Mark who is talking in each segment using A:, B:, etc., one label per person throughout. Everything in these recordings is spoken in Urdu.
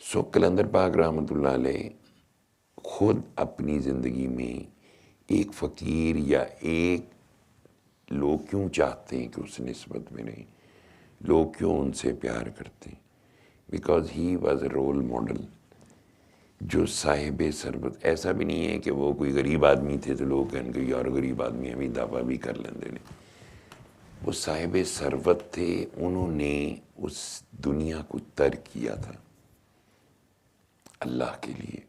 A: سو کلندر پاک رحمۃ اللہ علیہ خود اپنی زندگی میں ایک فقیر یا ایک لوگ کیوں چاہتے ہیں کہ اس نسبت میں رہیں، لوگ کیوں ان سے پیار کرتے ہیں؟ Because he was a role model جو صاحب ثروت. ایسا بھی نہیں ہے کہ وہ کوئی غریب آدمی تھے تو لوگ کہیں گے یار غریب آدمی ابھی دعویٰ بھی کر لیندے نہیں. وہ صاحب ثروت تھے، انہوں نے اس دنیا کو ترک کیا تھا اللہ کے لیے.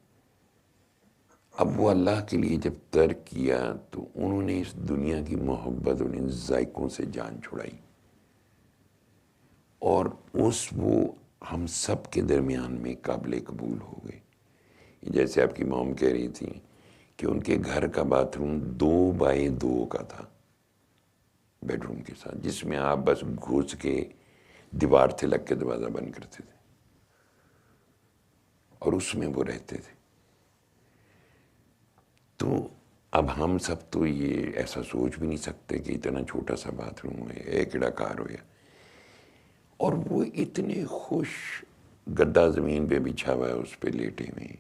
A: اب وہ اللہ کے لیے جب ترک کیا تو انہوں نے اس دنیا کی محبت اور ان ذائقوں سے جان چھڑائی، اور وہ ہم سب کے درمیان میں قابل قبول ہو گئے. جیسے آپ کی موم کہہ رہی تھی کہ ان کے گھر کا باتھ روم 2x2 کا تھا بیڈ روم کے ساتھ، جس میں آپ بس گھس کے دیوار سے لگ کے دروازہ بند کرتے تھے اور اس میں وہ رہتے تھے. تو اب ہم سب تو یہ ایسا سوچ بھی نہیں سکتے کہ اتنا چھوٹا سا باتھ روم ہے، ایک کڑا کار ہو یا. اور وہ اتنے خوش، گدا زمین پہ بچھا ہوا ہے، اس پہ لیٹے ہوئے ہیں،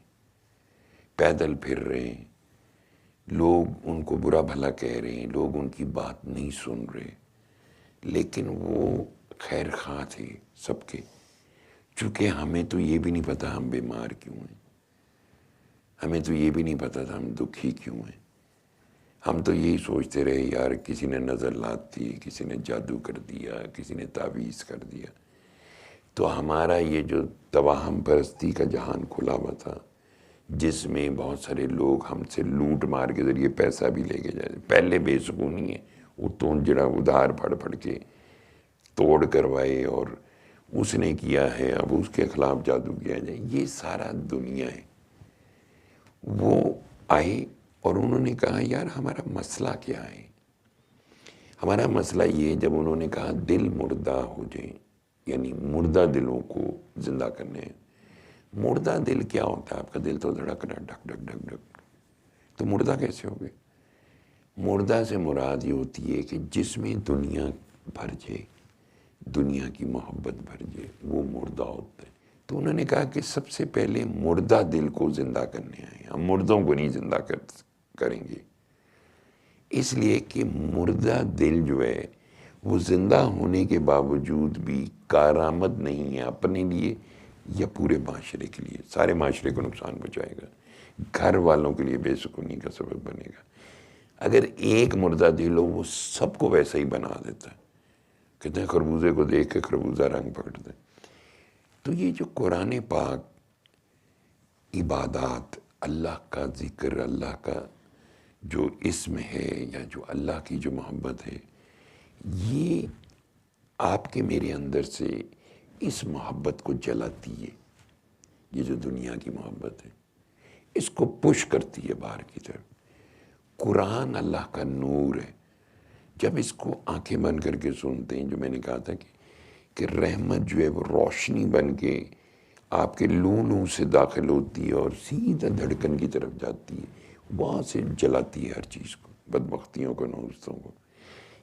A: پیدل پھر رہے ہیں، لوگ ان کو برا بھلا کہہ رہے ہیں، لوگ ان کی بات نہیں سن رہے، لیکن وہ خیر خواہ تھے سب کے. چونکہ ہمیں تو یہ بھی نہیں پتا ہم بیمار کیوں ہیں، ہمیں تو یہ بھی نہیں پتا تھا ہم دکھی کیوں ہیں. ہم تو یہی سوچتے رہے یار کسی نے نظر لات دی، کسی نے جادو کر دیا، کسی نے تعویذ کر دیا. تو ہمارا یہ جو توہم پرستی کا جہان کھلا ہوا تھا، جس میں بہت سارے لوگ ہم سے لوٹ مار کے ذریعے پیسہ بھی لے کے جائے. پہلے بے سکونی ہے، وہ تو جڑا ادھار پھڑ پھڑ کے توڑ کروائے اور اس نے کیا ہے، اب اس کے خلاف جادو کیا جائے. یہ سارا دنیا ہے. وہ آئے اور انہوں نے کہا یار ہمارا مسئلہ کیا ہے؟ ہمارا مسئلہ یہ، جب انہوں نے کہا دل مردہ ہو جائیں، یعنی مردہ دلوں کو زندہ کرنے ہیں. مردہ دل کیا ہوتا ہے؟ آپ کا دل تو دھڑک رہا ہے ڈھک ڈھک ڈھک ڈھک، تو مردہ کیسے ہو گئے؟ مردہ سے مراد یہ ہوتی ہے کہ جس میں دنیا بھر جائے، دنیا کی محبت بھر جائے، وہ مردہ ہوتا ہے. تو انہوں نے کہا کہ سب سے پہلے مردہ دل کو زندہ کرنے آئے، ہم مردوں کو نہیں زندہ کریں گے. اس لیے کہ مردہ دل جو ہے وہ زندہ ہونے کے باوجود بھی کارآمد نہیں ہے اپنے لیے یا پورے معاشرے کے لیے. سارے معاشرے کو نقصان پہنچائے گا، گھر والوں کے لیے بے سکونی کا سبب بنے گا. اگر ایک مردہ دل ہو وہ سب کو ویسا ہی بنا دیتا ہے. کہتے ہیں خربوزے کو دیکھ کے خربوزہ رنگ پکڑتا ہے. تو یہ جو قرآن پاک عبادات، اللہ کا ذکر، اللہ کا جو اسم ہے یا جو اللہ کی جو محبت ہے، یہ آپ کے میرے اندر سے اس محبت کو جلاتی ہے. یہ جو دنیا کی محبت ہے اس کو پش کرتی ہے باہر کی طرف. قرآن اللہ کا نور ہے. جب اس کو آنکھیں بند کر کے سنتے ہیں، جو میں نے کہا تھا کہ رحمت جو ہے وہ روشنی بن کے آپ کے لوں سے داخل ہوتی ہے اور سیدھا دھڑکن کی طرف جاتی ہے، وہاں سے جلاتی ہے ہر چیز کو، بدبختیوں کو، نوستوں کو.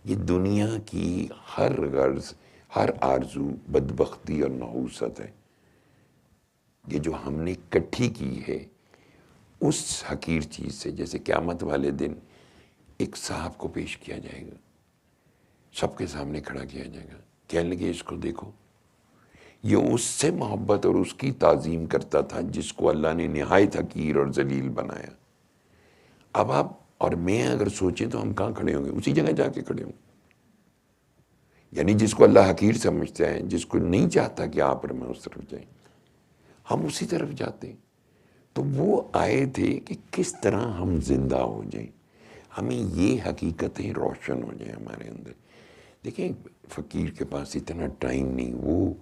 A: یہ دنیا کی ہر غرض، ہر آرزو بدبختی اور نحوست ہے. یہ جو ہم نے اکٹھی کی ہے اس حقیر چیز سے. جیسے قیامت والے دن ایک صاحب کو پیش کیا جائے گا، سب کے سامنے کھڑا کیا جائے گا، کہنے لگے اس کو دیکھو، یہ اس سے محبت اور اس کی تعظیم کرتا تھا جس کو اللہ نے نہایت حقیر اور ذلیل بنایا. اب آپ اور میں اگر سوچیں تو ہم کہاں کھڑے ہوں گے؟ اسی جگہ جا کے کھڑے ہوں گے. یعنی جس کو اللہ حقیر سمجھتا ہے، جس کو نہیں چاہتا کہ آپ اور میں اس طرف جائیں، ہم اسی طرف جاتے ہیں. تو وہ آئے تھے کہ کس طرح ہم زندہ ہو جائیں، ہمیں یہ حقیقتیں روشن ہو جائیں ہمارے اندر. دیکھیں فقیر کے پاس اتنا ٹائم نہیں، وہ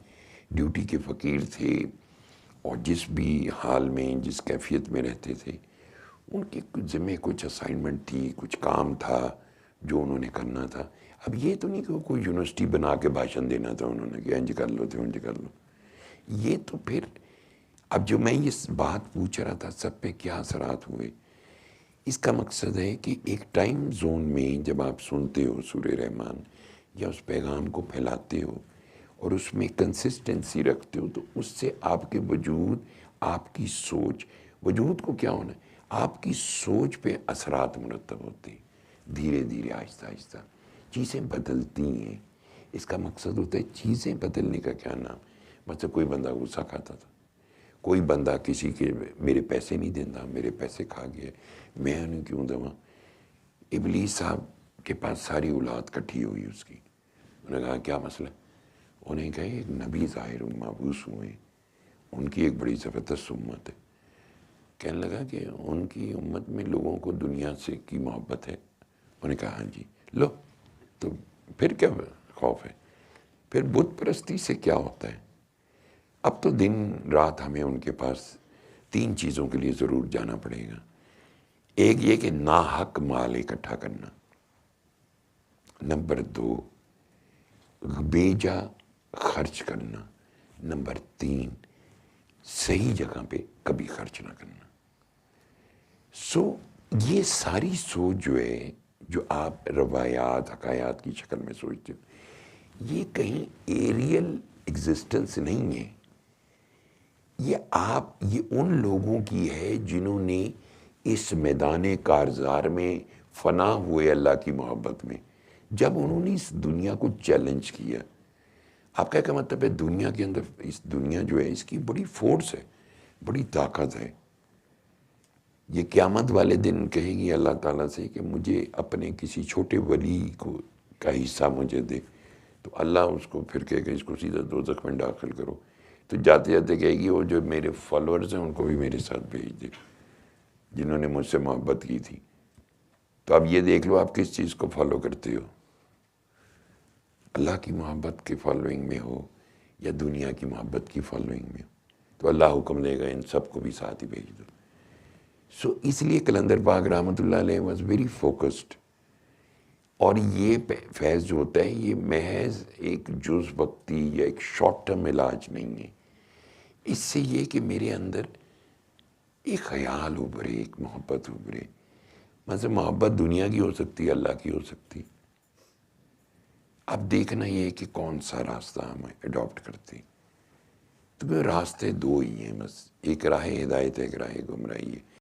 A: ڈیوٹی کے فقیر تھے اور جس بھی حال میں، جس کیفیت میں رہتے تھے، ان کے ذمہ کچھ اسائنمنٹ تھی، کچھ کام تھا جو انہوں نے کرنا تھا. اب یہ تو نہیں کہ کوئی یونیورسٹی بنا کے بھاشن دینا تھا انہوں نے کہ انج کر لو تو انج کر لو. یہ تو پھر اب جو میں یہ بات پوچھ رہا تھا سب پہ کیا اثرات ہوئے، اس کا مقصد ہے کہ ایک ٹائم زون میں جب آپ سنتے ہو سورہ رحمان یا اس پیغام کو پھیلاتے ہو اور اس میں کنسسٹنسی رکھتے ہو، تو اس سے آپ کے وجود آپ کی سوچ، وجود کو کیا ہونا ہے، آپ کی سوچ پہ اثرات مرتب ہوتے ہیں، دھیرے دھیرے آہستہ آہستہ چیزیں بدلتی ہیں۔ اس کا مقصد ہوتا ہے چیزیں بدلنے کا کیا نام، مثلا کوئی بندہ غصہ کھاتا تھا، کوئی بندہ کسی کے میرے پیسے نہیں دیتا، میرے پیسے کھا گیا، میں انہیں کیوں دوا۔ ابلیس صاحب کے پاس ساری اولاد کٹھی ہوئی اس کی، انہوں نے کہا کیا مسئلہ، انہیں کہا ایک نبی ظاہر مابعوث ہوئے، ان کی ایک بڑی زبردست امت ہے۔ کہنے لگا کہ ان کی امت میں لوگوں کو دنیا سے کی محبت ہے، انہوں نے کہا ہاں جی، لو تو پھر کیا خوف ہے، پھر بت پرستی سے کیا ہوتا ہے۔ اب تو دن رات ہمیں ان کے پاس 3 چیزوں کے لیے ضرور جانا پڑے گا۔ ایک یہ کہ ناحق مال اکٹھا کرنا، نمبر 2 بیجا خرچ کرنا، نمبر 3 صحیح جگہ پہ کبھی خرچ نہ کرنا۔ یہ ساری سوچ جو ہے، جو آپ روایات حکایات کی شکل میں سوچتے ہو، یہ کہیں ایریل ایگزسٹنس نہیں ہے، یہ ان لوگوں کی ہے جنہوں نے اس میدان کارزار میں فنا ہوئے اللہ کی محبت میں، جب انہوں نے اس دنیا کو چیلنج کیا۔ آپ کا مطلب ہے دنیا کے اندر، اس دنیا جو ہے اس کی بڑی فورس ہے، بڑی طاقت ہے۔ یہ قیامت والے دن کہے گی اللہ تعالیٰ سے کہ مجھے اپنے کسی چھوٹے ولی کا حصہ مجھے دے، تو اللہ اس کو پھر کہے گا اس کو سیدھا دوزخ میں داخل کرو، تو جاتے جاتے کہے گی وہ جو میرے فالوورز ہیں ان کو بھی میرے ساتھ بھیج دے، جنہوں نے مجھ سے محبت کی تھی۔ تو اب یہ دیکھ لو آپ کس چیز کو فالو کرتے ہو، اللہ کی محبت کے فالوئنگ میں ہو یا دنیا کی محبت کی فالوئنگ میں ہو، تو اللہ حکم دے گا ان سب کو بھی ساتھ ہی بھیج دو۔ اس لیے قلندر پاک رحمۃ اللہ علیہ واز ویری فوکسڈ، اور یہ فیض جو ہوتا ہے یہ محض ایک جز وقتی یا ایک شارٹ ٹرم علاج نہیں ہے، اس سے یہ کہ میرے اندر ایک خیال ابھرے، ایک محبت ابھرے۔ مثلا محبت دنیا کی ہو سکتی ہے، اللہ کی ہو سکتی۔ اب دیکھنا یہ ہے کہ کون سا راستہ ہم اڈاپٹ کرتے ہیں۔ تو راستے 2 ہی ہیں بس، ایک راہ ہدایت ہے، ایک راہ گمراہی ہے۔